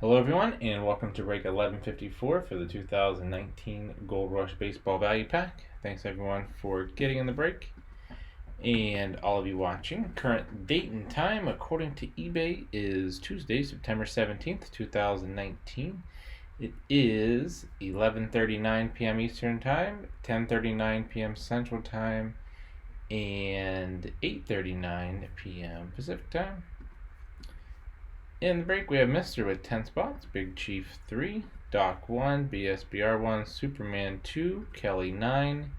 Hello everyone and welcome to break 1154 for the 2019 Gold Rush Baseball Value Pack. Thanks everyone for getting in the break and all of you watching. Current date and time according to eBay is Tuesday, September 17th, 2019. It is 11:39 p.m. Eastern Time, 10:39 p.m. Central Time, and 8:39 p.m. Pacific Time. In the break, we have Mr. with 10 spots, Big Chief 3, Doc 1, BSBR 1, Superman 2, Kelly 9,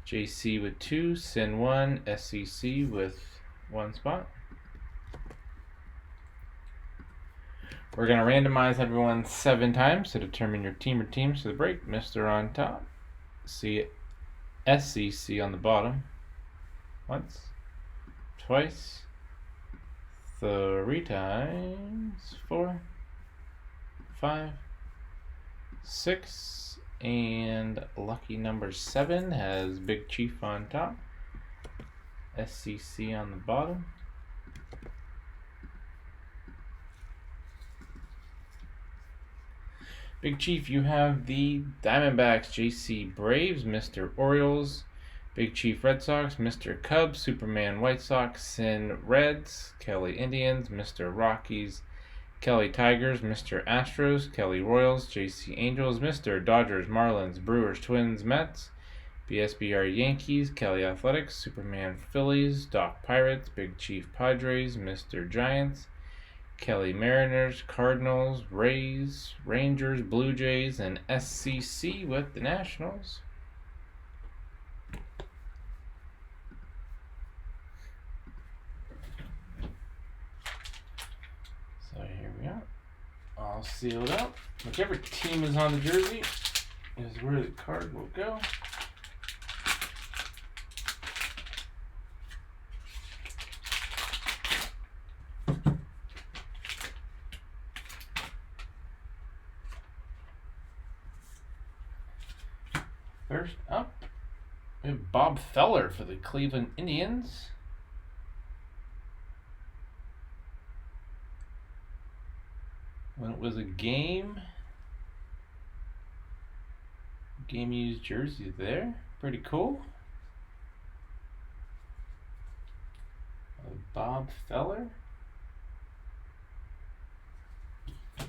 JC with 2, Sin 1, SCC with 1 spot. We're going to randomize everyone 7 times to determine your team or teams for the break. Mr. on top, SCC on the bottom. Once, twice, 3 times, 4, 5, 6, and lucky number 7 has Big Chief on top, SCC on the bottom. Big Chief, you have the Diamondbacks, JC Braves, Mr. Orioles, Big Chief Red Sox, Mr. Cubs, Superman White Sox, Sin Reds, Kelly Indians, Mr. Rockies, Kelly Tigers, Mr. Astros, Kelly Royals, JC Angels, Mr. Dodgers, Marlins, Brewers, Twins, Mets, BSBR Yankees, Kelly Athletics, Superman Phillies, Doc Pirates, Big Chief Padres, Mr. Giants, Kelly Mariners, Cardinals, Rays, Rangers, Blue Jays, and SCC with the Nationals. So here we are, all sealed up. Whichever team is on the jersey is where the card will go. First up, we have Bob Feller for the Cleveland Indians. When it was a game used jersey there. Pretty cool. Bob Feller. So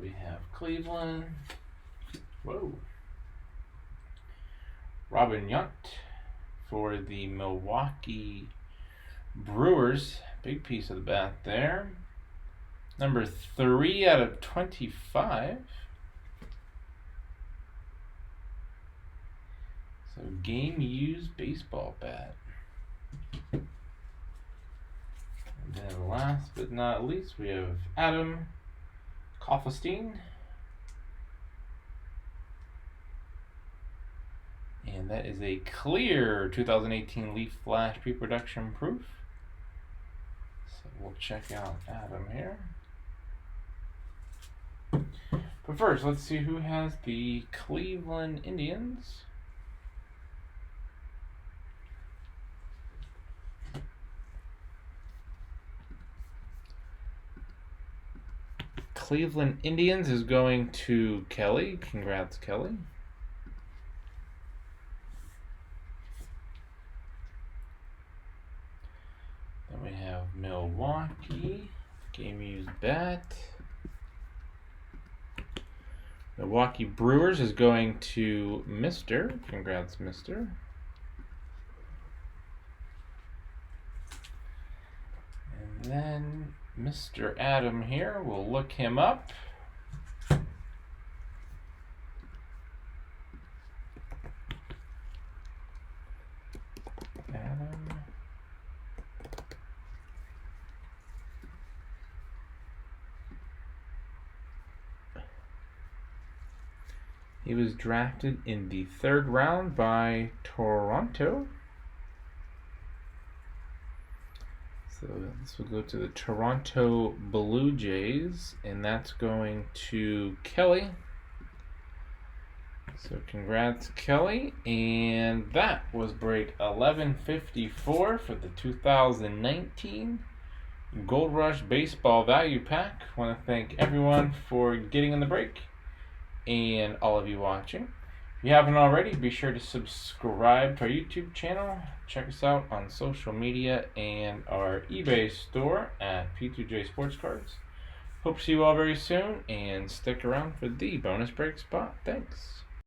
we have Cleveland. Whoa. Robin Yount for the Milwaukee Brewers. Big piece of the bat there. Number 3 out of 25. So game used baseball bat. And then last but not least, we have Adam Kaufenstein. And that is a clear 2018 Leaf Flash pre-production proof. So we'll check out Adam here. But first, let's see who has the Cleveland Indians. Cleveland Indians is going to Kelly. Congrats, Kelly. Then we have Milwaukee. Game used bat. Milwaukee Brewers is going to Mr. Congrats, Mr. And then Mr. Adam here, we'll look him up. Adam. He was drafted in the 3rd round by Toronto. So this will go to the Toronto Blue Jays, and that's going to Kelly. So congrats, Kelly. And that was break 1154 for the 2019 Gold Rush Baseball Value Pack. I want to thank everyone for getting in the break and all of you watching. If you haven't already, be sure to subscribe to our YouTube channel. Check us out on social media and our eBay store at P2J Sports Cards. Hope to see you all very soon, and stick around for the bonus break spot. Thanks.